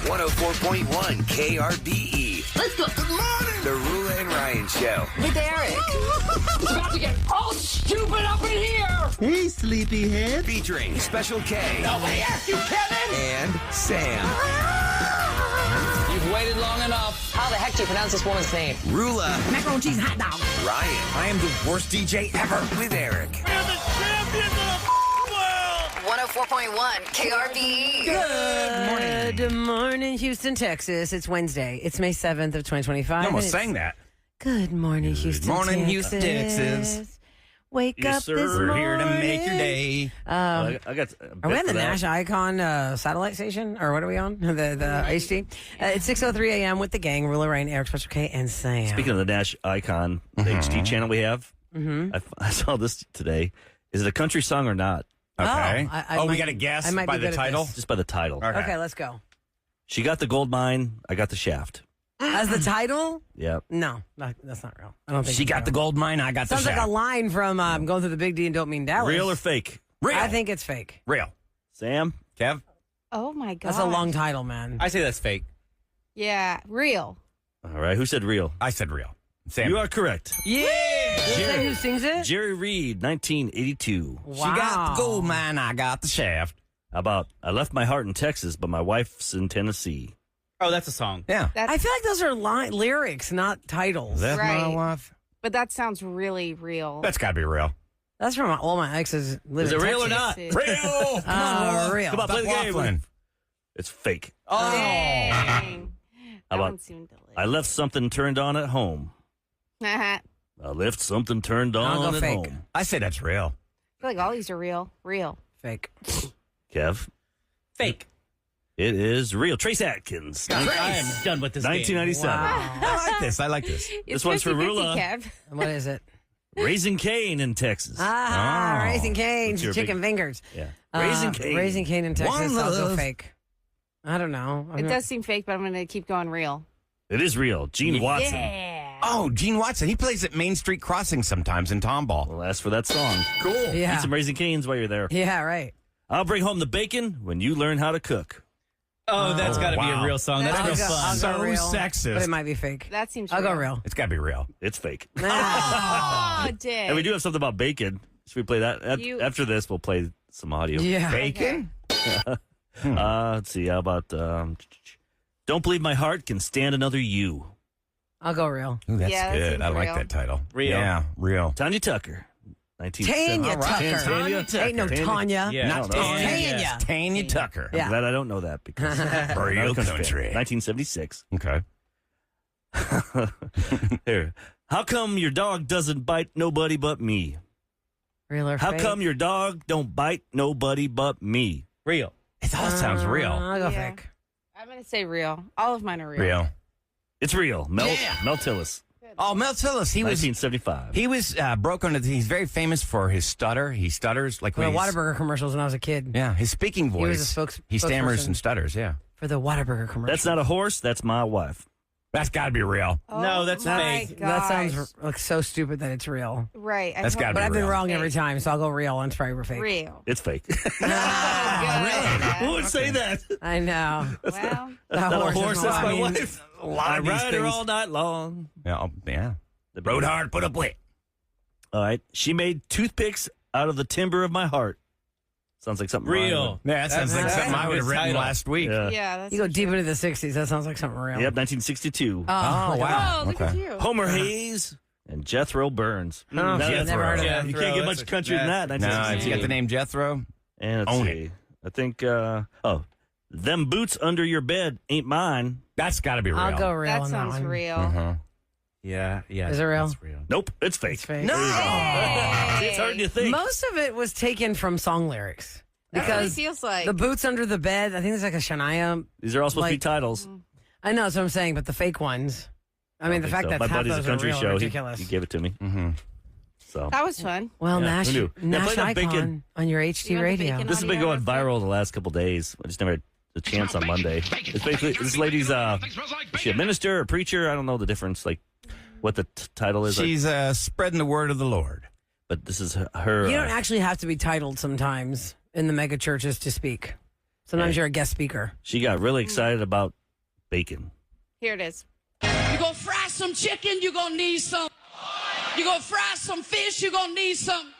104.1 KRBE. Let's go. Good morning. The Rula and Ryan Show. With Eric. It's about to get all stupid up in here. Hey, sleepyhead. Featuring Special K. Nobody asked you, Kevin. And Sam. You've waited long enough. How the heck do you pronounce this woman's name? Rula. Macaroni and cheese hot dog. Ryan. I am the worst DJ ever. With Eric. We're the champions of the world. 104.1 KRBE. Good morning, Houston, Texas. It's Wednesday. It's May 7th of 2025. I almost sang that. Good morning, Houston, morning, Texas. Houston, Texas. Wake Yes, up sir. this We're morning. here to make your day. I got. Are we on the Nash Icon satellite station? Or what are we on? The HD? It's 6:03 a.m. with the gang. Rula, Ryan, Eric, Special K, and Sam. Speaking of the Nash Icon, the HD channel we have, I saw this today. Is it a country song or not? Okay. I we might- got to guess I might by be the good at title? this. Just by the title. Okay, let's go. She got the gold mine. I got the shaft. As the title? Yep. No, that's not real. I don't think She it's got the real. gold mine, I got Sounds the like a shaft. line from Going Through the Big D and Don't Mean Dallas. Real or fake? Real. I think it's fake. Real. Sam? Kev? Oh my god. That's a long title, man. I say that's fake. Yeah, real. All right. Who said real? I said real. Sam. You are correct. Yeah. Does it say who sings it? Jerry Reed, 1982. She got the gold mine, I got the shaft. How about I left my heart in Texas, but my wife's in Tennessee? Oh, that's a song. Yeah. That's, I feel like those are lyrics, not titles. Left my Right. wife. but that sounds really real. That's got to be real. That's from all my exes. Live Is in it real or Texas. not? Real. Come on, Rula. Real. Come on, play the Stop game. waffling. It's fake. Oh. Dang. How That about, one seemed delicious. I left something turned on at home. I left something turned I'll on go at fake. home. I say that's real. I feel like all these are real. Real. Fake. Kev? Fake. It is real. Trace Atkins. I am done with this game. 1997. I like this. It's one's for 50-50, Rula. Kev. What is it? Raising Cane in Texas. Ah, Oh. Raising Cane's What's your chicken big- fingers. Yeah. Raising Cane. Raising Cane in Texas. One I'll go love. fake. I don't know. It does seem fake, but I'm going to keep going real. It is real. Gene Watson. Yeah. Oh, Gene Watson. He plays at Main Street Crossing sometimes in Tomball. Well, ask for that song. Cool. Yeah. Eat some Raising Canes while you're there. Yeah, right. I'll bring home the bacon when you learn how to cook. Oh, that's got to be wow. a real song. That's I'll real go- fun. So real, sexist. But it might be fake. That seems I'll real. go real. It's got to be real. It's fake. Oh, dang. And we do have something about bacon. Should we play that? You- After this, we'll play some audio. Yeah. Bacon? Let's see. How about Don't Believe My Heart Can Stand Another You? I'll go real. Ooh, that's Yeah, that good. seems I like real. that title. Real. Yeah, real. Tanya Tucker. Tanya 1970. Tucker. Tanya Tucker. Ain't no Tanya. Yeah. Not no, no. Tanya. Tanya. Tanya Tucker. Yeah. I'm glad I don't know that because Real I'm not a fan. country. 1976. Okay. Here. How come your dog doesn't bite nobody but me? Real or How fake? come your dog don't bite nobody but me? Real. It all sounds real. I'll go Yeah. fake. I'm going to say real. All of mine are real. Real. It's real. Mel Tillis. Oh, Mel Tillis. He was 1975. he was broke under. He's very famous for his stutter. He stutters like For when the he's- Whataburger commercials when I was a kid. Yeah, his speaking voice. was a he stammers spokesperson. and stutters. Yeah, For the Whataburger commercials. That's not a horse. That's my wife. that's got to be real. Oh, No, that's my fake. That sounds gosh. like so stupid that it's real. Right. I That's hope gotta But be I've been real. wrong every Fake. time, so I'll go real and it's probably fake. Real. It's fake. Oh, Who would say that? I know. Well, Not a horse. is That's what my I mean. wife. A lot I of these ride her things- all night long. Yeah. Rode hard, put up with. All right. She made toothpicks out of the timber of my heart. Sounds like something Real. rhyme. Yeah, that sounds like That's something a I would have good written title. last week. Yeah. yeah. That's You go deep into the 60s. That sounds like something real. Yep, 1962. Oh, wow. Oh, look at Okay. you. Homer Hayes and Jethro Burns. Oh, Now Jethro. never heard of Yeah, that. You Jethro, can't get that's much a- country than that. No, if you 1962. got the name Jethro, And let's Own see. I think, them boots under your bed ain't mine. that's got to be real. I'll go real That on sounds that one. real. Uh-huh. Yeah. Is it real? That's real. Nope, it's fake. It's fake. No. It's hard to think. Most of it was taken from song lyrics. That's what it Because feels like. the boots under the bed, I think there's like a Shania. These are all supposed to be Like- titles. I know that's what I'm saying, but the fake ones. I mean, the fact So that my half buddy's those a country are real show. He ridiculous. gave it to me. Mm-hmm. So That was fun. Well, Yeah, Nash, who knew? Yeah, Nash play that Icon bacon. on your HT You want the radio. bacon? this has been going viral the last couple days. I just never had the chance on Monday. It's basically this lady's is she a minister or preacher? I don't know the difference. Like what the title is. She's spreading the word of the Lord. But this is her. You don't actually have to be titled sometimes in the mega churches to speak. Sometimes you're a guest speaker. She got really excited about bacon. Here it is. You're going to fry some chicken, you're going to need some. You're going to fry some fish, you're going to need some.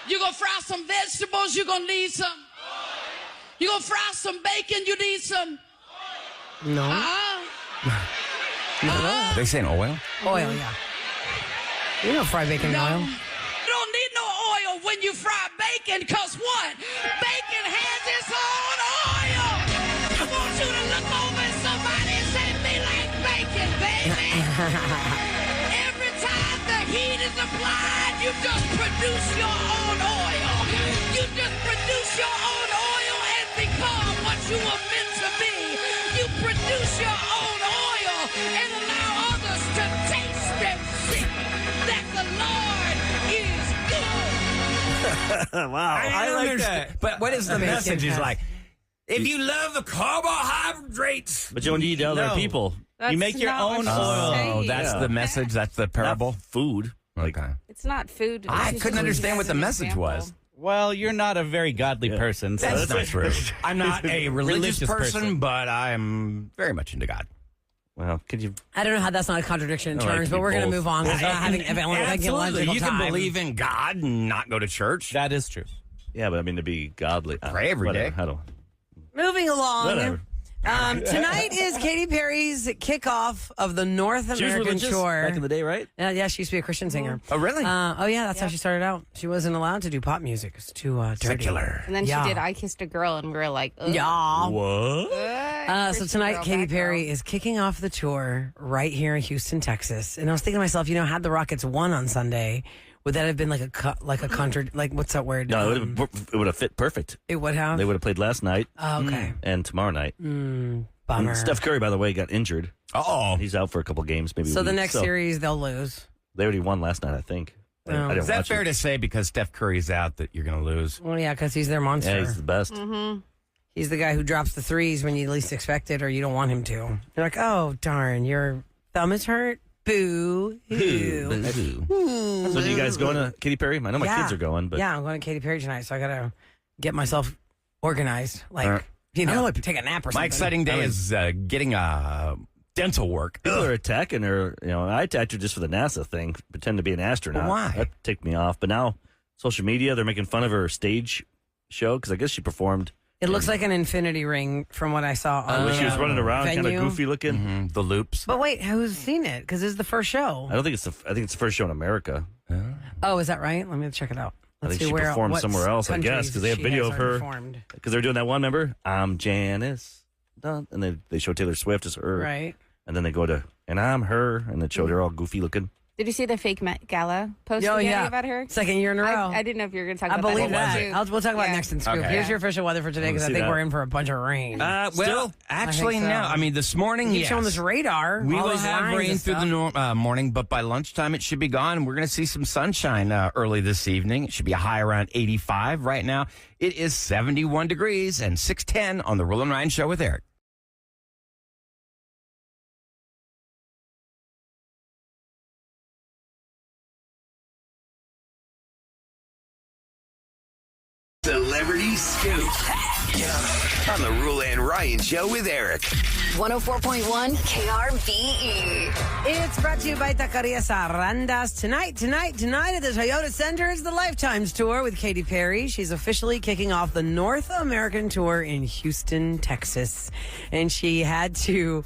You're going to fry some vegetables, you're going to need some. You're going to fry some bacon, you need some. No. Are they saying oil? Oil, yeah. You don't fry bacon in No. oil. You don't need no oil when you fry bacon, because what? Bacon has its own oil. I want you to look over at somebody and say, me like bacon, baby. Every time the heat is applied, you just produce your own oil. You just produce your own oil and become what you were meant to be. You produce your own oil and allow others to taste and see that the Lord is good. Wow. I like that. But what is the Bacon message? Is has- like, if you love the carbohydrates. But you don't need other No. people. You make your not what own she's oil. saying. Oh, that's Yeah. the message. That's the parable. Not food. Like, Okay. It's not food. I It's couldn't just understand what the an message example. was. Well, you're not a very godly person. So That's not true. I'm not a religious Religious person, person. but I'm very much into God. well, could you? I don't know how that's not a contradiction in No, it terms, could but be we're going to both. move on. 'Cause we're not having Absolutely. You can time. believe in God and not go to church. that is true. Yeah, but I mean to be godly. Pray every whatever. day. I don't. Moving along. Whatever. Tonight is Katy Perry's kickoff of the North She was American religious tour. back in the day, right? Yeah, she used to be a Christian singer. Oh, really? Oh, yeah, that's how she started out. She wasn't allowed to do pop music. It's too dirty. Secular. And then Yeah. she did I Kissed a Girl, and we were like, ugh. Yeah. What? So Christian tonight, girl, Katy bad girl. Perry is kicking off the tour right here in Houston, Texas. And I was thinking to myself, had the Rockets won on Sunday, would that have been like a contra? Like what's that word? No, it would have fit perfect. It would have. They would have played last night Oh, okay. and tomorrow night. Bummer. And Steph Curry, by the way, got injured. Oh, He's out for a couple games, maybe. a So the week. next series they'll lose. They already won last night, I think. I didn't is that watch fair it. to say because Steph Curry's out that you're going to lose? Well, yeah, because he's their monster. Yeah, he's the best. He's the guy who drops the threes when you least expect it or you don't want him to. You're like, oh, darn, your thumb is hurt? Boo. Hoo. So do you guys going to Katy Perry? I know my kids are going, but Yeah, I'm going to Katy Perry tonight, so I got to get myself organized. Like, All right. take a nap or something. My exciting day is getting dental work. people are attacking her. I attacked her just for the NASA thing, pretend to be an astronaut. Why? That ticked me off. But now, social media, they're making fun of her stage show because I guess she performed. It looks like an infinity ring from what I saw on when she was running around, kind of venue. goofy looking. The loops. But wait, who's seen it? Because this is the first show. I don't think it's. I think it's the first show in America. Oh, is that right? Let me check it out. Let's think see she where performed what somewhere else, I guess, countries 'cause they have she video has of her. already performed. Because they're doing that one, remember? I'm Janice. And they show Taylor Swift as her. Right. And then they go to, and I'm her. And they showed her all goofy looking. Did you see the fake Met Gala post Oh, today yeah. about her? Second year in a row. I didn't know if you were going to talk I about believe that. that. We'll talk about it next in Scoop. Okay. Here's your official weather for today because I see think that. we're in for a bunch of rain. Well, actually, I think so. no. I mean, this morning, Keep yes. showing this radar. We all will these have lines rain and through stuff. the morning, but by lunchtime it should be gone. We're going to see some sunshine early this evening. It should be a high around 85 right now. It is 71 degrees and 6:10 on the Roll and Ryan Show with Eric. Celebrity Scoop. On the Rule and Ryan Show with Eric. 104.1 KRBE. It's brought to you by Taqueria Sarandas. Tonight at the Toyota Center is the Lifetimes Tour with Katy Perry. She's officially kicking off the North American Tour in Houston, Texas. And she had to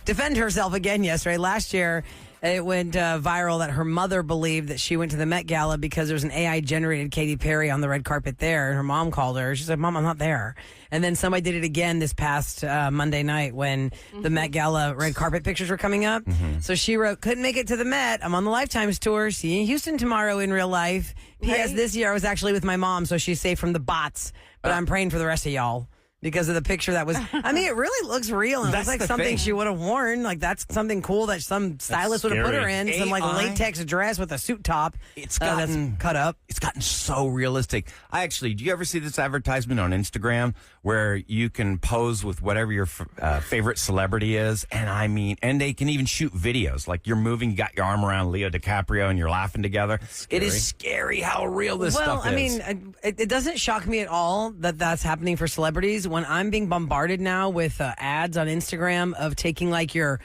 defend herself again yesterday. Last year, it went viral that her mother believed that she went to the Met Gala because there was an AI-generated Katy Perry on the red carpet there. And her mom called her. She said, Mom, I'm not there. And then somebody did it again this past Monday night when the Met Gala red carpet pictures were coming up. So she wrote, couldn't make it to the Met. I'm on the Lifetimes tour. See you in Houston tomorrow in real life. P.S. This year I was actually with my mom, so she's safe from the bots. But I'm praying for the rest of y'all. Because of the picture that was, I mean, it really looks real. And it looks That's like the something thing. she would have worn. Like, that's something cool that some stylist would have put her scary. in. Some, like, AI? latex dress with a suit top. It's that's gotten cut up. It's gotten so realistic. Do you ever see this advertisement on Instagram where you can pose with whatever your favorite celebrity is? And they can even shoot videos. Like you're moving, you got your arm around Leo DiCaprio and you're laughing together. It is scary how real this Well, stuff I is. mean, it doesn't shock me at all that that's happening for celebrities. when I'm being bombarded now with ads on Instagram of taking like your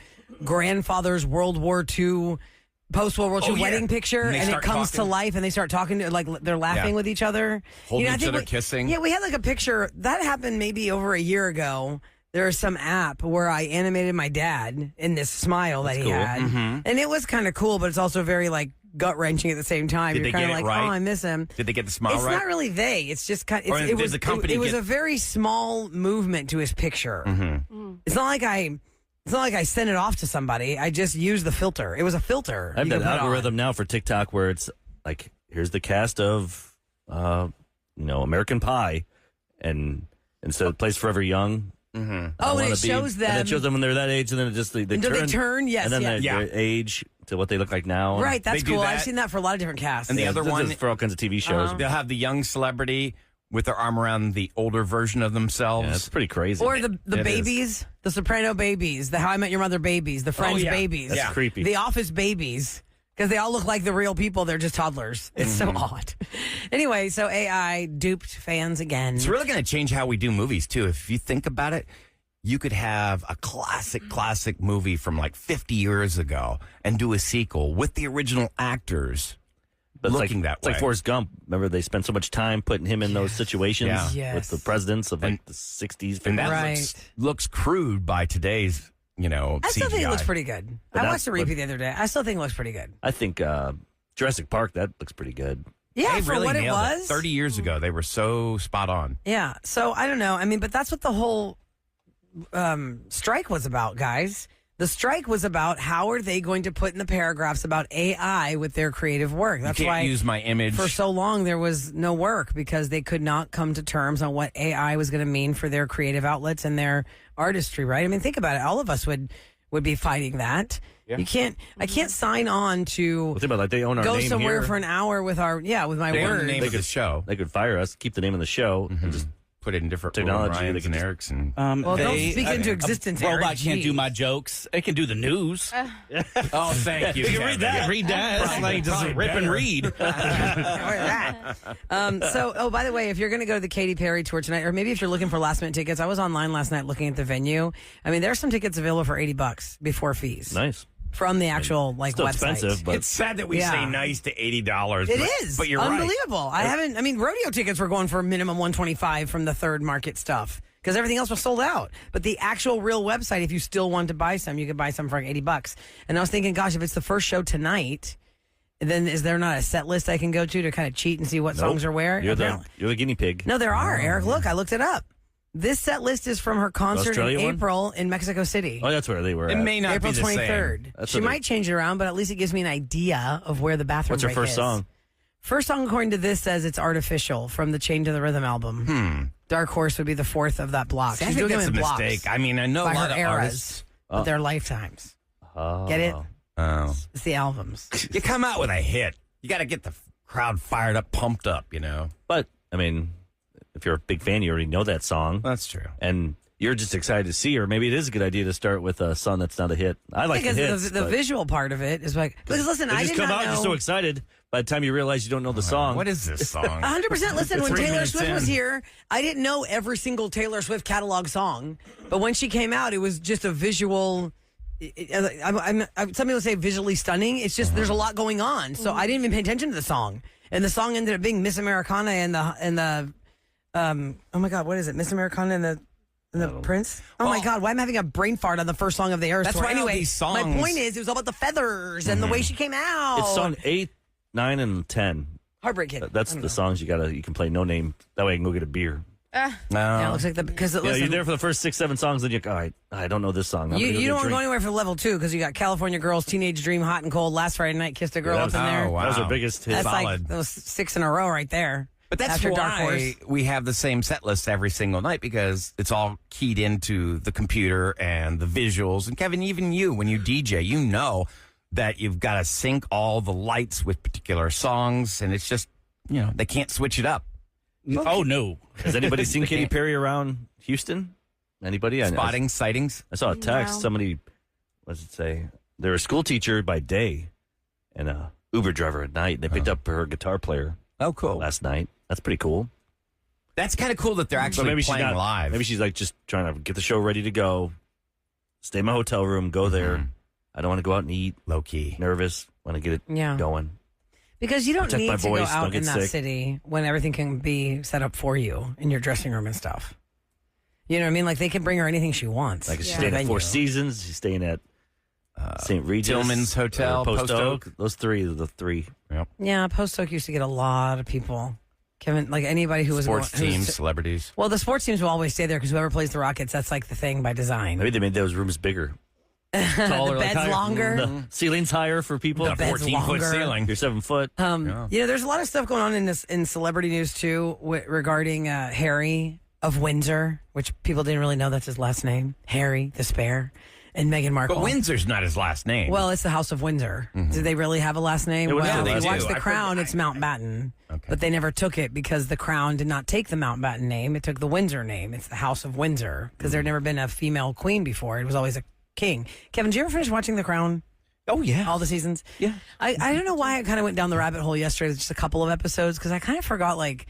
grandfather's World War II, post World War II wedding picture, And they and it start comes to talking. life, and they start talking to like they're laughing Yeah. with each other, Holding I each think other, kissing. Yeah, we had like a picture that happened maybe over a year ago. There was some app where I animated my dad in this smile that he cool. had, and it was kind of cool, but it's also very like gut wrenching at the same time. Did You're they kind get of it like, right? oh, I miss him. Did they get the smile It's right? not really they. It's just kind. Or It did was the company It was get- a very small movement to his picture. It's not like I. It's not like I sent it off to somebody. I just used the filter. It was a filter. I have you that could put on. algorithm now for TikTok where it's like, here's the cast of, American Pie, and instead of Place Forever Young. Oh, and it shows them. And it shows them when they're that age, and then it just they Until turn. they turn, yes, and then yeah. they Yeah. they age to what they look like now. and- Right, that's They do cool. that. I've seen that for a lot of different casts. And the other this one- is for all kinds of TV shows. They'll have the young celebrity with their arm around the older version of themselves. Yeah, it's pretty crazy. or the It babies, the Soprano babies, the How I Met Your Mother babies, the Friends yeah. babies, That's Yeah. creepy. the Office babies, because they all look like the real people. They're just toddlers. It's so odd. Anyway, so AI duped fans again. It's really going to change how we do movies, too. If you think about it, you could have a classic movie from like 50 years ago and do a sequel with the original actors But looking that it's like way. Forrest Gump. Remember, they spent so much time putting him in those situations Yeah. Yes. with the presidents of like And- the 60s. And that Right. looks crude by today's, I still CGI. think it looks pretty good. But I not- watched the repeat the other day. I still think it looks pretty good. I think Jurassic Park, that looks pretty good. Yeah, They for really what it nailed was. 30 years ago, they were so spot on. Yeah. So I don't know. I mean, but that's what the whole strike was about, guys. The strike was about how are they going to put in the paragraphs about AI with their creative work. That's you can't why use my image. for so long there was no work because they could not come to terms on what AI was going to mean for their creative outlets and their artistry, right? I mean, think about it. All of us would be fighting that. You can't. I can't sign on to Well, think about it, like they own our go name somewhere here. for an hour with our with my They own the words. name of the show. They could fire us, keep the name of the show, and just Put it in different Technology, Ryans they can and just- Eric's and Well, don't speak into existence, A robot Eric. can't do Jeez. my jokes. It can do the news. oh, thank you. You can read that. Read that. It's like just rip and read. So, by the way, if you're going to go to the Katy Perry tour tonight, or maybe if you're looking for last minute tickets, I was online last night looking at the venue. I mean, there's some tickets available for $80 before fees nice. from the actual Still website. expensive, but It's sad that we Yeah. say nice to $80. It but, is. But you're right. unbelievable. I mean, rodeo tickets were going for minimum $125 from the third market stuff because everything else was sold out. But the actual real website, if you still want to buy some, you could buy some for like $80. And I was thinking, gosh, if it's the first show tonight, then is there not a set list I can go to kind of cheat and see what songs are where? You're Apparently- the guinea pig. No, there are, Eric. Look, I looked it up. This set list is from her concert Australia in one? April in Mexico City. Oh, that's where they were It at. may not April be the 23rd. same. That's She what might change it around, but at least it gives me an idea of where the bathroom What's her break first is. song? First song, according to this, says it's Artificial from the Chain to the Rhythm album. Dark Horse would be the fourth of that block. See, I She's think doing that's them a in blocks mistake. I mean, I know by a lot her of eras, artists. but they're lifetimes. Oh. Get it? Oh. It's the albums. You come out with a hit. You got to get the crowd fired up, pumped up, But, I mean, if you're a big fan, you already know that song. That's true. And you're just excited to see her. Maybe it is a good idea to start with a song that's not a hit. I like Because the hits. the but visual part of it is like, because listen, they I just did come not out, know. you're so excited. By the time you realize you don't know the song. What is this song? 100%. Listen, when 3 Taylor minutes Swift in. was here, I didn't know every single Taylor Swift catalog song. But when she came out, it was just a visual. Some people say visually stunning. It's just there's a lot going on. So I didn't even pay attention to the song. And the song ended up being Miss Americana and the oh my God, what is it? Miss Americana and the Prince? Oh my Well- God, why am I having a brain fart on the first song of the Eras That's Tour? why all Anyway, these my songs- point is, it was all about the feathers and the way she came out. It's song 8, 9, and 10. Heartbreak Kid. That's the songs you can play no name. That way I can go get a beer. No. Yeah, it looks like because Yeah, you're there for the first 6, 7 songs, then you're like, all right, I don't know this song. I'm You gonna go don't get a want to go drink. anywhere for level 2 because you got California Girls, Teenage Dream, Hot and Cold, Last Friday Night, Kissed a Girl Yeah, up in that there. Oh, wow. That was our biggest hit. That's like Solid. those 6 in a row right there. But that's After why Dark Horse. we have the same set list every single night because it's all keyed into the computer and the visuals. And Kevin, even you, when you DJ, you know that you've got to sync all the lights with particular songs, and it's just, they can't switch it up. Oh, no. Has anybody seen Katy Perry around Houston? Anybody? Spotting, sightings. I saw a text. No. Somebody, what does it say? They're a school teacher by day and a Uber driver at night. They picked up her guitar player Oh, cool. last night. That's pretty cool. That's kind of cool that they're So actually maybe she's playing not live. Maybe she's like just trying to get the show ready to go. Stay in my hotel room. Go there. I don't want to go out and eat. Low key. Nervous. Want to get it Yeah. going. Because you don't Protect need my to go voice, out don't in get that sick. city when everything can be set up for you in your dressing room and stuff. You know what I mean? Like they can bring her anything she wants. Like she's to staying the at Four venue. Seasons. She's staying at St. Regis. Tillman's Hotel, or Post Post Oak. Oak. Those three are the three. Yeah, Post Oak used to get a lot of people. Kevin, like anybody who was Sports who's- teams, celebrities. Well, the sports teams will always stay there because whoever plays the Rockets, that's like the thing by design. Maybe they made those rooms bigger. Taller, The like bed's higher. longer. The ceiling's higher for people. The bed's 14-foot longer. ceiling. You're 7 foot. You know, there's a lot of stuff going on in celebrity news too regarding Harry of Windsor, which people didn't really know that's his last name, Harry the Spare, and Meghan Markle. But Windsor's not his last name. Well, it's the House of Windsor. Do they really have a last name? Yeah, what's Well, the if last you watch name? The I Crown, forgot. it's Mountbatten. Okay. But they never took it because The Crown did not take the Mountbatten name. It took the Windsor name. It's the House of Windsor because there had never been a female queen before. It was always a king. Kevin, did you ever finish watching The Crown? oh, yeah. All the seasons? Yeah. I don't know why I kind of went down the rabbit hole yesterday, just a couple of episodes, because I kind of forgot, like,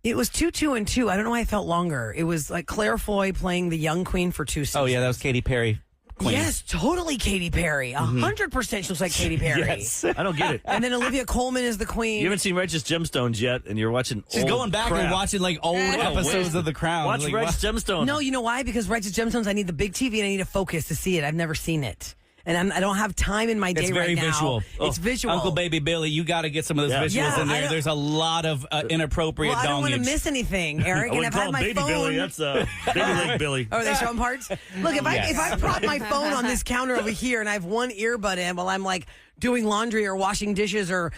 it was 2, 2, and 2. I don't know why I felt longer. It was like Claire Foy playing the young queen for 2 seasons. Oh, yeah, that was Katy Perry. Queen. Yes, totally Katy Perry. 100% she looks like Katy Perry. Yes. I don't get it. And then Olivia Coleman is the queen. You haven't seen Righteous Gemstones yet, and you're watching. She's old going back crap. and watching like old episodes of The Crown. Watch Like, Righteous Gemstones. No, you know why? Because Righteous Gemstones, I need the big TV and I need to focus to see it. I've never seen it. And I don't have time in my day It's very right now. visual. It's visual. Uncle Baby Billy, you got to get some of those Yeah. visuals Yeah, in I there. don't- There's a lot of inappropriate Well, I don't want to dongage. miss anything, Eric. I And wouldn't if I call had him my Baby phone, Billy. That's Baby Leg Billy. Oh, are they showing parts? Look, if I prop my phone on this counter over here and I have one earbud in while I'm like doing laundry or washing dishes or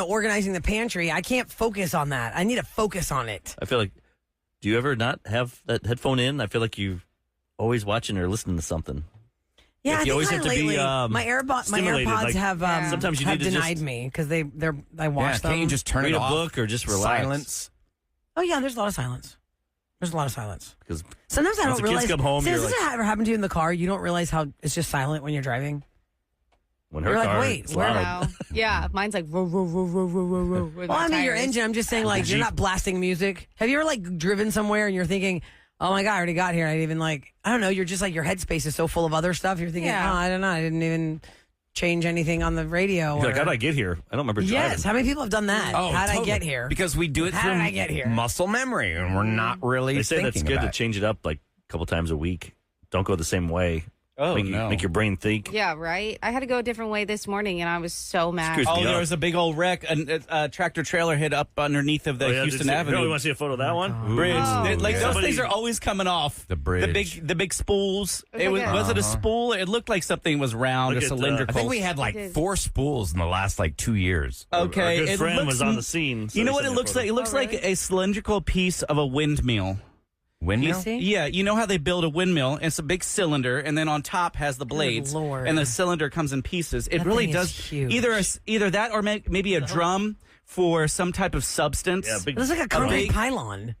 organizing the pantry, I can't focus on that. I need to focus on it. I feel like. Do you ever not have that headphone in? I feel like you always watching or listening to something. Yeah, Like, I you think always have to be, lately, my stimulated, AirPods like, have sometimes you have need to denied just- me because I Yeah, watch them. can't you just turn Read it a off? book or just relax. Silence. Oh yeah, there's a lot of silence. There's a lot of silence. Because Sometimes I Once don't the kids realize. come home, See, you're does this ever happen to you in the car? You don't realize how it's just silent when you're driving. when her You're like, car wait, is where- loud. Wow. Yeah, mine's like woo, woo, woo, woo, woo, woo, woo, with Well, my I mean your tires. engine. I'm just saying, like, you're not blasting music. Have you ever like driven somewhere and you're thinking, oh my god, I already got here. I didn't even like. I don't know. You're just like your headspace is so full of other stuff. You're thinking, Yeah. oh, I don't know. I didn't even change anything on the radio. You're like, or- how did I get here? I don't remember driving. Yes. How many people have done that? Oh, how did I totally. get here? Because we do it How through did I get here? muscle memory, and we're not really They say thinking that's good about to it. change it up like a couple times a week. Don't go the same way. Oh, make, no. make your brain think. Yeah, right? I had to go a different way this morning, and I was so mad. Screws me Oh, there up. was a big old wreck. A tractor trailer hit up underneath of the Oh, yeah, Houston did you- Avenue Oh, you want to see a photo of that one? bridge. Oh, Like yeah. those Somebody- things are always coming off. The bridge. the big spools. It It was was like a- was it a spool? It looked like something was round, Look a at, cylindrical. I think we had like It is. 4 spools in the last like 2 years. Okay, Our good it friend looks was on the scene. so You know he what sent it me a looks photo. like? It looks Oh, like really? a cylindrical piece of a windmill. Windmill? You see? Yeah, you know how they build a windmill? It's a big cylinder, and then on top has the blades, Lord. and the cylinder comes in pieces. It That really thing is does huge. either that or maybe a drum for some type of substance. Yeah, It big. looks like a concrete big- pylon.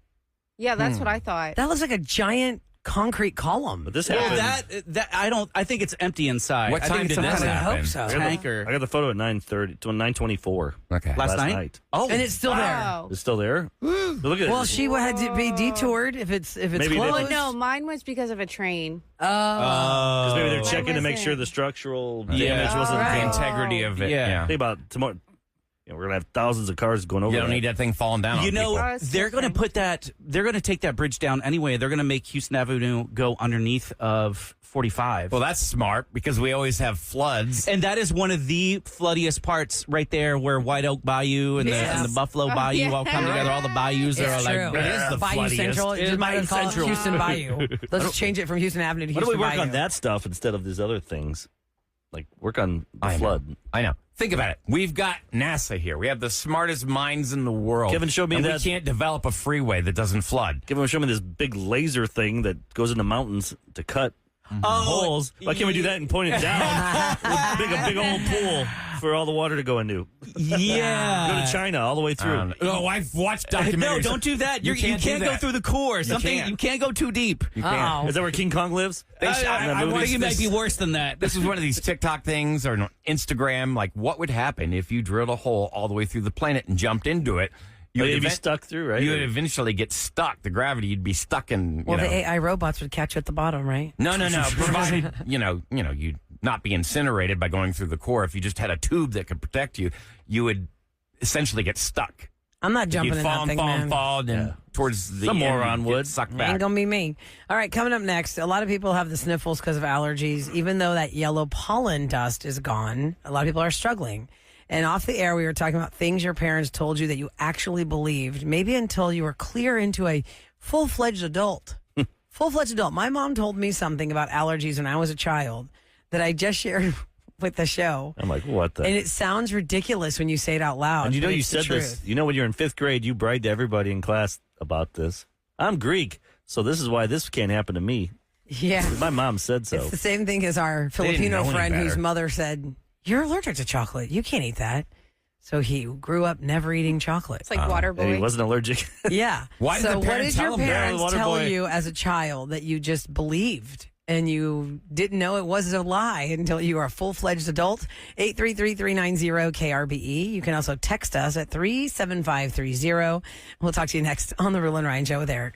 Yeah, that's what I thought. That looks like a giant concrete column. But this Well, happened. that I think it's empty inside. What I time think did it's this some I kind hope happen? so. of I got tanker. I got the photo at 9:30 to 9:24 Okay. Last night? Oh, And it's still there. Wow. It's still there. Look at Well, it. she had to be detoured if it's Maybe they- closed. Well, no, mine was because of a train. Because maybe they're Oh. checking to make wasn't- sure the structural Yeah. damage wasn't. right. the integrity of it. Yeah. Yeah. Think about tomorrow. We're gonna have thousands of cars going over. You don't that. need that thing falling down. You on know, people. Oh, it's they're going to different. put that. They're going to take that bridge down anyway. They're going to make Houston Avenue go underneath of 45. Well, that's smart because we always have floods. And that is one of the floodiest parts right there where White Oak Bayou and, Yes. and the Buffalo Bayou yeah. all come together. All the bayous It's are like, true. It is the Bayou floodiest. Central. It is Just might Bayou as well call it Central. Houston Bayou. Let's change it from Houston Avenue to Why don't Houston we work Bayou. on that stuff instead of these other things? Like work on the I know. flood. I know. Think about it. We've got NASA here. We have the smartest minds in the world. Kevin showed me and that- we can't develop a freeway that doesn't flood. Give them show me this big laser thing that goes in the mountains to cut holes. Why can't we do that and point it down? With a big old pool for all the water to go into. yeah. Go to China all the way through. Oh, I've watched documentaries. No, don't do that. You can't do go that. through the core. Something can't. you can't go too deep. You can't. Uh-oh. Is that where King Kong lives? I movie. think it might be worse than that. This is one of these TikTok things or Instagram. Like, what would happen if you drilled a hole all the way through the planet and jumped into it? You'd be stuck through, right? You would eventually get stuck. The gravity, you'd be stuck in. Well, the AI robots would catch you at the bottom, right? No. Provided you'd not be incinerated by going through the core. If you just had a tube that could protect you, you would essentially get stuck. I'm not jumping in that thing, man. Fall, and towards the Some end, moron you'd get would. sucked Ain't back. gonna be me. All right, coming up next, a lot of people have the sniffles because of allergies. Even though that yellow pollen dust is gone, a lot of people are struggling. And off the air, we were talking about things your parents told you that you actually believed, maybe until you were clear into a full-fledged adult. Full-fledged adult. My mom told me something about allergies when I was a child that I just shared with the show. I'm like, what the? And it sounds ridiculous when you say it out loud. And you know, but you it's the said this. truth. You know, when you're in 5th grade, you bragged to everybody in class about this. I'm Greek, so this is why this can't happen to me. Yeah. My mom said so. It's the same thing as our didn't Filipino know any friend whose better. mother said, "You're allergic to chocolate. You can't eat that." So he grew up never eating chocolate. It's like water And he boy. wasn't allergic. Yeah. Why did so the what parents did your tell him that? parents Water tell boy. you as a child that you just believed and you didn't know it was a lie until you were a full-fledged adult? 833-390-KRBE. You can also text us at 37530. We'll talk to you next on The Rule and Ryan Show with Eric.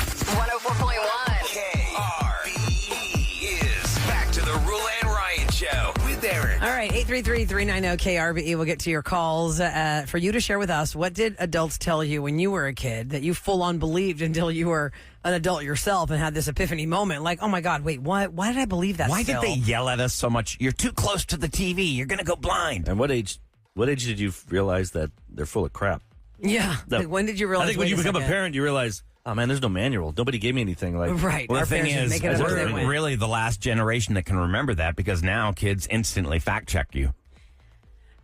104.1. KRBE is back to the Rule and Ryan Show with Eric. All right, 833-390-KRBE. We'll get to your calls for you to share with us. What did adults tell you when you were a kid that you full on believed until you were an adult yourself and had this epiphany moment? Like, oh my God, wait, what? Why did I believe that? Why still? did they yell at us so much? You're too close to the TV. You're going to go blind. And what age did you realize that they're full of crap? Yeah. No. Like, when did you realize? I think when wait you become a second. parent, you realize, oh man, there's no manual. Nobody gave me anything. Like, Right. Well, Our the thing parents is, make it up as they we're went. really the last generation that can remember that because now kids instantly fact check you.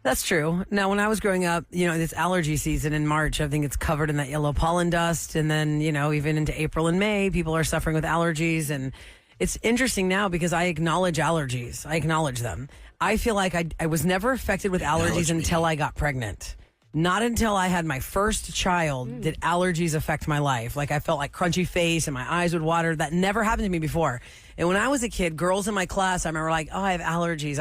That's true. Now, when I was growing up, this allergy season in March, I think it's covered in that yellow pollen dust. And then, even into April and May, people are suffering with allergies. And it's interesting now because I acknowledge allergies. I acknowledge them. I feel like I was never affected with allergies until I got pregnant. Not until I had my first child did allergies affect my life. Like I felt like crunchy face and my eyes would water. That never happened to me before. And when I was a kid, girls in my class, I remember like, oh, I have allergies.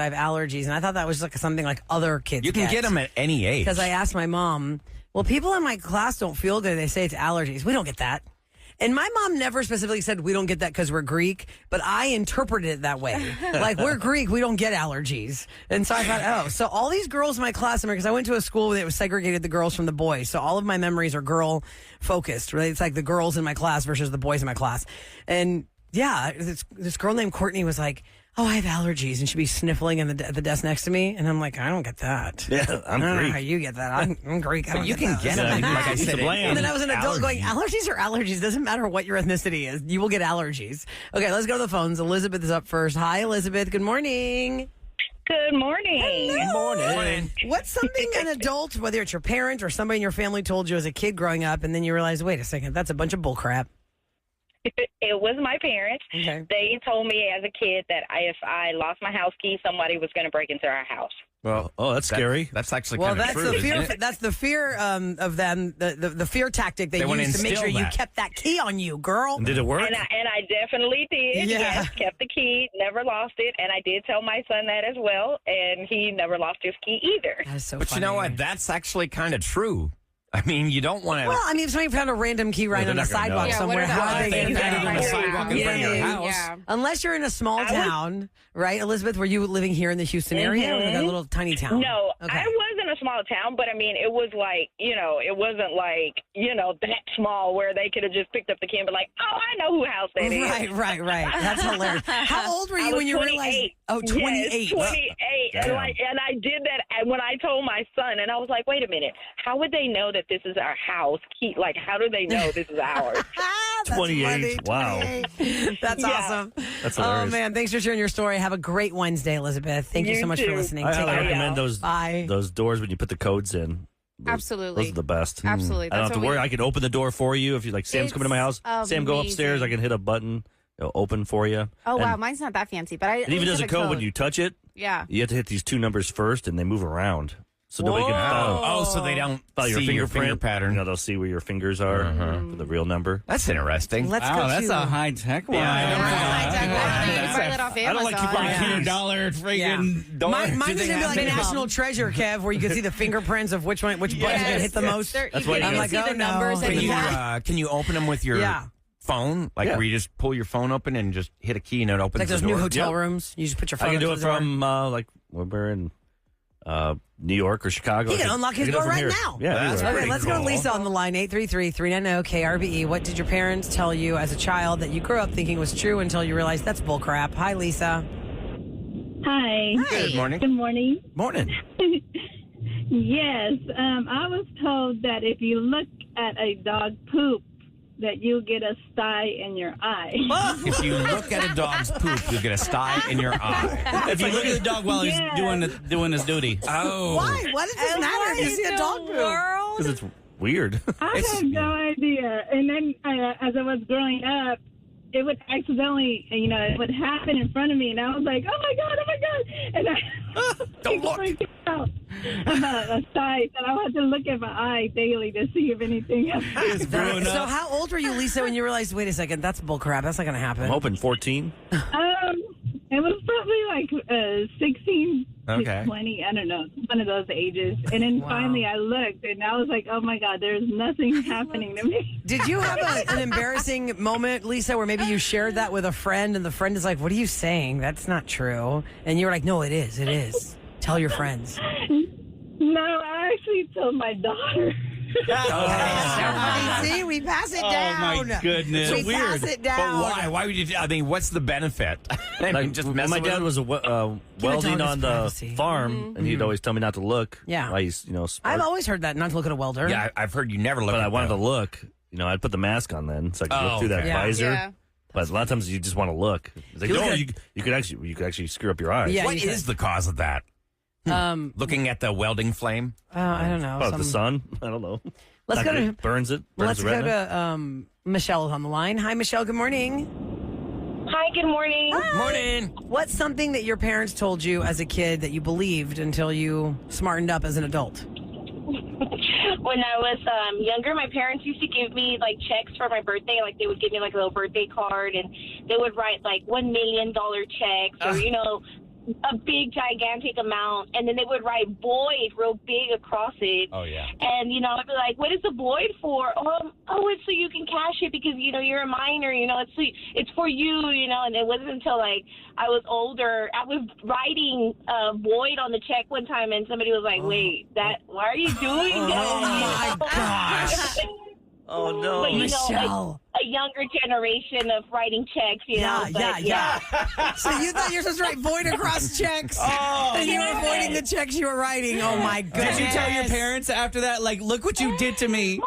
And I thought that was like something like other kids You can get them at any age. Because I asked my mom, well, people in my class don't feel good. They say it's allergies. We don't get that. And my mom never specifically said we don't get that because we're Greek, but I interpreted it that way. Like, we're Greek, we don't get allergies. And so I thought, oh, so all these girls in my class, because I went to a school that was segregated the girls from the boys. So all of my memories are girl focused, right? It's like the girls in my class versus the boys in my class. And yeah, this girl named Courtney was like, oh, I have allergies, and she'd be sniffling at the desk next to me, and I'm like, I don't get that. Yeah, I'm I don't know Greek. how you get that. I'm Greek. I don't you get can that. get them. Like I It's said, the bland. And then I was an adult going, allergy. allergies are allergies. Doesn't matter what your ethnicity is. You will get allergies. Okay, let's go to the phones. Elizabeth is up first. Hi, Elizabeth. Good morning. Good morning. Good morning. What's something an adult, whether it's your parent or somebody in your family, told you as a kid growing up, and then you realize, wait a second, that's a bunch of bull crap? It was my parents. Okay. They told me as a kid that if I lost my house key, somebody was going to break into our house. Well, Oh, that's scary. That's actually Well, kind of that's true. the fear. isn't it? That's the fear of them. The fear tactic they wanna use to make instill sure you that. kept that key on you, girl. And did it work? And I definitely did. Yeah. Yes, kept the key, never lost it. And I did tell my son that as well. And he never lost his key either. That is so But funny. you know what? That's actually kind of true. I mean, you don't want to. Well, I mean, if somebody found a random key right they're on the not gonna sidewalk know. Yeah, somewhere, what are the how are odds they that going you to found it find on it? the sidewalk in front of your house? Yeah. Unless you're in a small town, right? Elizabeth, were you living here in the Houston area or like a little tiny town? No, Okay. I was in a small town, but I mean, it was like, it wasn't like, that small where they could have just picked up the key and be like, oh, I know who house that is. Right. That's hilarious. How old were I you was when you 28. realized? Oh, 28. Yes, 28. And, and I did that when I told my son, and I was like, wait a minute, how would they know that this is our house key? Like, how do they know this is ours? That's 28. funny, Wow. 28. That's Yeah. awesome. That's Oh, hilarious. man. Thanks for sharing your story. Have a great Wednesday, Elizabeth. Thank you You so much for too. listening. I Take highly care. recommend those Bye. those doors when you put the codes in. Absolutely. Those are the best. Absolutely. I don't That's have to what worry. we- I can open the door for you if you like. Sam's coming to my house. It's Sam, go upstairs. amazing. I can hit a button. It'll open for you. Oh, wow. And Mine's not that fancy, but I it even does a code when you touch it. Yeah. You have to hit these two numbers first, and they move around. so nobody can follow, so they don't follow see your finger fingerprint pattern. You know, they'll see where your fingers are for the real number. That's interesting. Let's Wow, go that's to a high tech one. I don't like keep on $100 friggin' door. Mine's Do going they to be have like them? National Treasure, Kev, where you can see the fingerprints of which buttons going to hit the most. That's why I'm like, see the numbers. Can And you, yeah. can you open them with your phone? Like where you just pull your phone open and just hit a key and it opens Like those the new door? hotel rooms. You just put your phone I can up do to it the door. from like when we're in New York or Chicago. He can unlock his I do it door from right here. now. Yeah, That's anywhere. Okay, pretty let's go to cool. Lisa on the line, 833-390-KRBE. What did your parents tell you as a child that you grew up thinking was true until you realized that's bullcrap? Hi, Lisa. Hi. Good morning. Good morning. Morning. Yes, I was told that if you look at a dog poop, that you'll get a sty in your eye. If you look at a dog's poop, you'll get a sty in your eye. If you look at the dog while he's doing his duty. Oh. Why? Why does this matter if you see a dog poop? Because it's weird. I had no idea. And then as I was growing up, it would accidentally, it would happen in front of me, and I was like, oh my God. And I Don't look. freaked out about a sty, and I had to look at my eye daily to see if anything happened. So how old were you, Lisa, when you realized, wait a second, that's bullcrap. That's not going to happen. I'm hoping 14. It was probably like 16 Okay. to 20. I don't know. One of those ages. And then finally I looked and I was like, oh my God, there's nothing happening to me. Did you have an embarrassing moment, Lisa, where maybe you shared that with a friend and the friend is like, what are you saying? That's not true. And you were like, no, it is. It is. Tell your friends. No, I actually told my daughter. See, we pass it down. Oh, my goodness. We So weird. pass it down. But why? Why would you? I mean, what's the benefit? I mean, Like, just when messing my with dad him? was welding his on the privacy. farm, and he'd always tell me not to look. Yeah. While he's, I've smart. always heard that, not to look at a welder. Yeah, I've heard you never look. But at I wanted to them. look. I'd put the mask on then, so I could look through that okay. Yeah. visor. Yeah. But a lot of times you just want to look. It's like, You look no, at- you could actually screw up your eyes. Yeah. What you is the cause of that? Looking at the welding flame. I don't know. About the sun? I don't know. Let's Not go good. to- Burns it. Let's Burns the go retina. to Michelle on the line. Hi, Michelle. Good morning. Hi, good morning. Morning. What's something that your parents told you as a kid that you believed until you smartened up as an adult? When I was younger, my parents used to give me like checks for my birthday. Like they would give me like a little birthday card, and they would write like $1 million checks, or a big gigantic amount, and then they would write Boyd real big across it. Oh yeah. And I'd be like, "What is the Boyd for?" It's so you can cash it because you're a minor. It's for you. And it wasn't until like I was older, I was writing Boyd on the check one time, and somebody was like, "Wait, why are you doing that?" Oh my gosh. Oh, no. But, Michelle. a younger generation of writing checks. Yeah. So you thought you were supposed to write void across checks, and you were voiding the checks you were writing. Oh my goodness! Did you tell your parents after that, like, look what you did to me?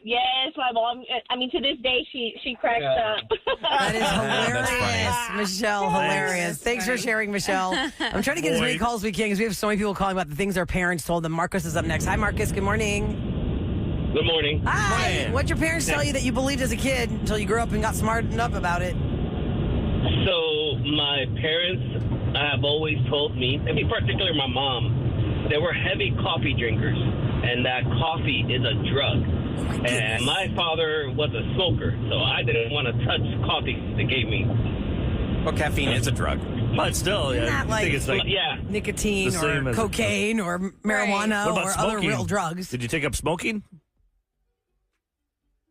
Yes. My mom. I mean, to this day, she cracks up. That is hilarious, That's Michelle. Hilarious. Thanks for sharing, Michelle. I'm trying to get as many calls as we can because we have so many people calling about the things their parents told them. Marcus is up next. Hi, Marcus. Good morning. Good morning. Hi. What'd your parents tell you that you believed as a kid until you grew up and got smartened up about it? So my parents have always told me, in particular my mom, they were heavy coffee drinkers, and that coffee is a drug. And my father was a smoker, so I didn't want to touch coffee they gave me. Well, caffeine is a drug. But still, Isn't that I think it's like nicotine the same or as- cocaine or marijuana What about or smoking? other real drugs? Did you take up smoking?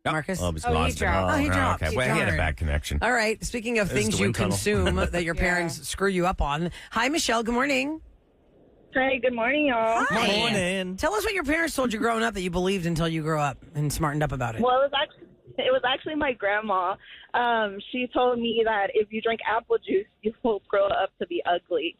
Marcus? Oh, he's he lost it. dropped. Oh, he dropped. Okay, He well, he had a dropped. bad connection. All right. Speaking of This is things the you wind tunnel. consume that your parents screw you up on. Hi, Michelle. Good morning. Hi, good morning, y'all. Hi. Morning. Tell us what your parents told you growing up that you believed until you grew up and smartened up about it. Well, it was actually my grandma. She told me that if you drink apple juice, you will grow up to be ugly.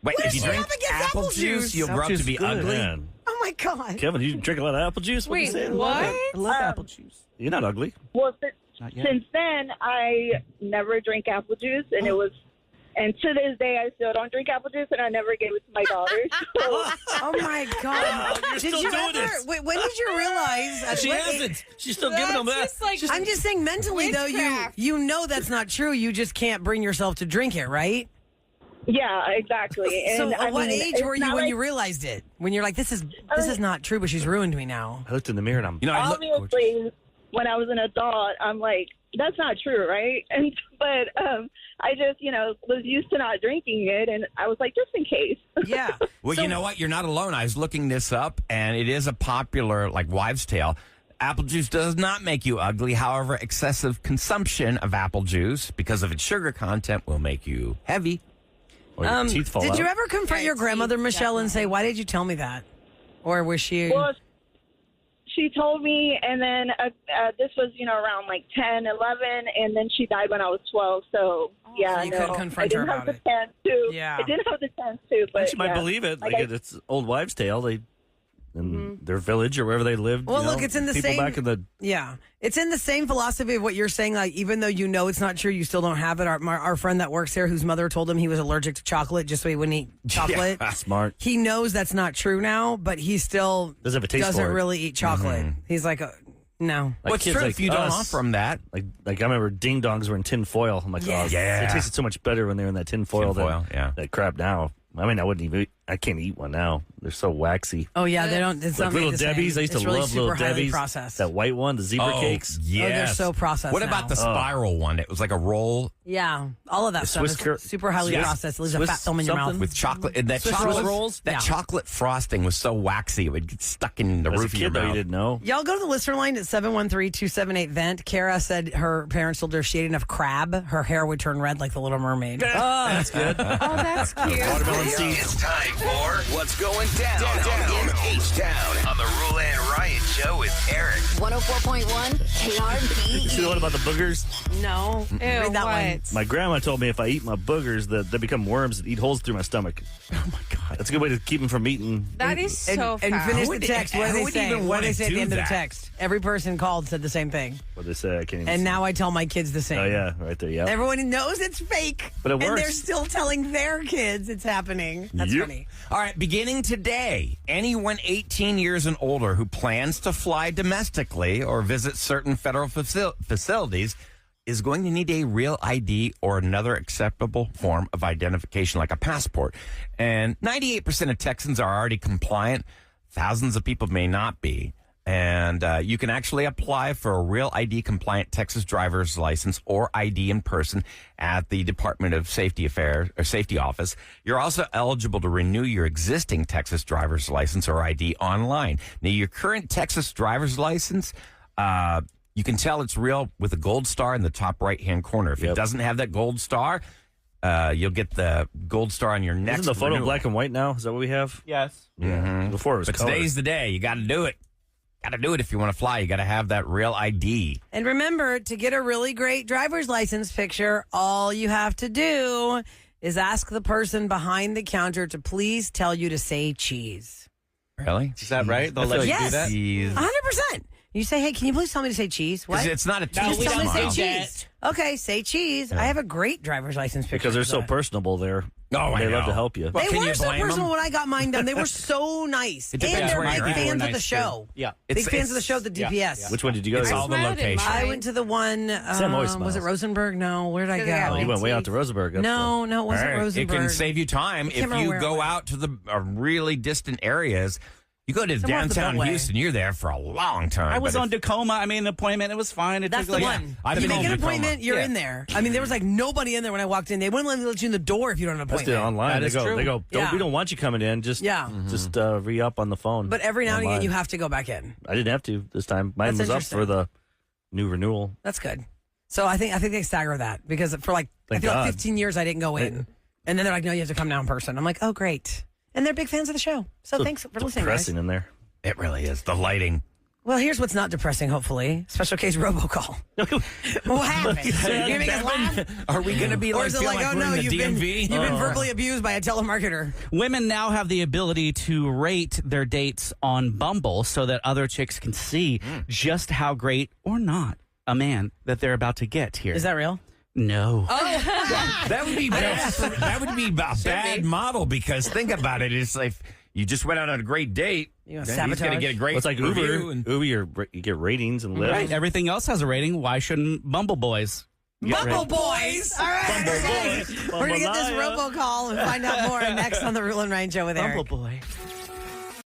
Wait, What if does you she drink have against apple apple juice, juice? you'll grow up to be Good, ugly. man. Oh, my God. Kevin, you drink a lot of apple juice? What are you Wait, saying? what? I love apple juice. You're not ugly. Well, Not yet. since then, I never drink apple juice, and and to this day, I still don't drink apple juice, and I never gave it to my daughter. So, Oh, my God. You're still doing this. Wait, when did you realize? She what- hasn't. She's still giving them that. Just like I'm just saying mentally, though, Witchcraft. you know that's not true. You just can't bring yourself to drink it, right? Yeah, exactly. And So, I at what mean, age it's were you not when like- you realized it? When you're like, this is not true, but she's ruined me now. I looked in the mirror and I'm, Obviously, when I was an adult, I'm like, that's not true, right? And but I just, was used to not drinking it, and I was like, just in case. Yeah. Well, you know what? You're not alone. I was looking this up, and it is a popular, wives' tale. Apple juice does not make you ugly. However, excessive consumption of apple juice, because of its sugar content, will make you heavy. or your teeth fall Did out. you ever confront your grandmother, Michelle, and say, why did you tell me that? Or was she... Well, she told me, and then this was, around 10, 11, and then she died when I was 12. So, yeah, so you couldn't confront I her didn't have about the chance to. Yeah. I didn't have the chance to, but She might believe it. Like, it's old wives' tale. They in their village or wherever they lived. Well, you know, look, it's in the people same... back in the Yeah. It's in the same philosophy of what you're saying. Like, even though you know it's not true, you still don't have it. Our friend that works there, whose mother told him he was allergic to chocolate just so he wouldn't eat chocolate. Yeah, smart. He knows that's not true now, but he still Doesn't have a taste doesn't for it. really eat chocolate. He's like, no. Like What's kids true like if you don't us, off from that? Like I remember ding dongs were in tin foil. I'm like, Yes. oh Yeah. They tasted so much better when they were in that tin foil. Tin foil, yeah. That crap now. I mean, I wouldn't even. I can't eat one now. They're so waxy. Oh, yeah, they don't. It's Like not made Little the same. Debbie's. I used It's to really love super Little highly Debbie's. processed. That white one, the zebra cakes. Yes. Oh, they're so processed What about now. the spiral one? It was like a roll Yeah, all of that stuff Swiss is cur- super highly Swiss- processed. It leaves a Swiss fat film in your mouth. something? with chocolate. And that Swiss chocolate rolls? That Yeah. chocolate frosting was so waxy it would get stuck in the As a roof of your kid, though, you mouth. didn't know. Y'all go to the listener line at 713-278-VENT. Kara said her parents told her if she ate enough crab, her hair would turn red like the Little Mermaid. Oh, that's good. Oh, that's cute. Watermelon seeds. It's time for What's Going Down in H-Town on the Rule and Ryan Show with Eric. 104.1 KRBE. See the one about the boogers? No. Ew, Read that one. what? My grandma told me if I eat my boogers, that they become worms that eat holes through my stomach. Oh my god, that's a good way to keep them from eating. That is so And foul. finish Who the would- text. What who did they would say? even What did they wanna say at the do end of the that? text? Every person called said the same thing. What they say, I can't even. And see. now I tell my kids the same. Oh yeah, right there. Yeah. Everyone knows it's fake. But it And works. they're still telling their kids it's happening. That's Yep. funny. All right, beginning today, anyone 18 years and older who plans to fly domestically or visit certain federal facilities is going to need a real ID or another acceptable form of identification like a passport. And 98% of Texans are already compliant. Thousands of people may not be. And you can actually apply for a real ID compliant Texas driver's license or ID in person at the Department of Safety Affairs or Safety Office. You're also eligible to renew your existing Texas driver's license or ID online. Now, your current Texas driver's license, you can tell it's real with a gold star in the top right-hand corner. If it doesn't have that gold star, you'll get the gold star on your next Isn't the photo renewal. black and white now? Is that what we have? Yes. Yeah. Before it was But color. today's the day. You got to do it. Got to do it if you want to fly. You got to have that real ID. And remember, to get a really great driver's license picture, all you have to do is ask the person behind the counter to please tell you to say cheese. Really? Is that right? They'll I feel let you like- do that? Cheese. 100%. You say, hey, can you please tell me to say cheese? What? 'Cause it's not a No, cheese we Tell me to say don't smile. do cheese. Okay, say cheese. I have a great driver's license picture. because they're for so that. personable there. Oh, I They love know. to help you. Well, They can were you so blame personal them? when I got mine done. They were so nice. It And depends they're where big you're at. fans of the Nice, show. Yeah. Big fans of the show at the DPS. Which one did you go It's to? all the That's what I did. location. I went to the one, Sam always was it smiles. Rosenberg? No, where did I Because I got go? Oh, you went way out to Rosenberg. That's No, it wasn't All right. It Rosenberg. can save you time I if can't remember you where it go was. out to the really distant areas. You go to Somewhere off the downtown Beltway. Houston, you're there for a long time. I was But on Tacoma. I made an appointment. It was fine. It That's took the like, one. I've You been make in an Tacoma. appointment, you're Yeah. in there. I mean, there was like nobody in there when I walked in. They wouldn't let me let you in the door if you don't have an Let's do it appointment. online. That is true. They go. Yeah. We don't want you coming in. Just re-up on the phone. But every now and again, online. you have to go back in. I didn't have to this time. Mine That's was up interesting. for the new renewal. That's good. So I think they stagger that because for I Thank feel like God. 15 years I didn't go in, and then they're like, no, you have to come now in person. I'm like, oh great, and they're big fans of the show. So thanks for listening, guys. Depressing in there. It really is. The lighting. Well, here's what's not depressing. Hopefully, special case robocall. What happened? You gonna make us laugh? Are we going to be Or like, is it feel like, oh we're no, in the you've DMV? been verbally abused by a telemarketer? Women now have the ability to rate their dates on Bumble so that other chicks can see just how great or not a man that they're about to get here. Is that real? No. That would be bad. That would be a bad model because think about it. It's like you just went out on a great date. You know, then he's going to sabotage. get a great Well, it's like review Uber. and- Uber, you get ratings and lists. Right. Everything else has a rating. Why shouldn't Bumble boys? Bumble Boys. All right. Bumble Boy. We're going to get this robocall and find out more next on the Rule and Ryan Show with Eric. Bumble boy.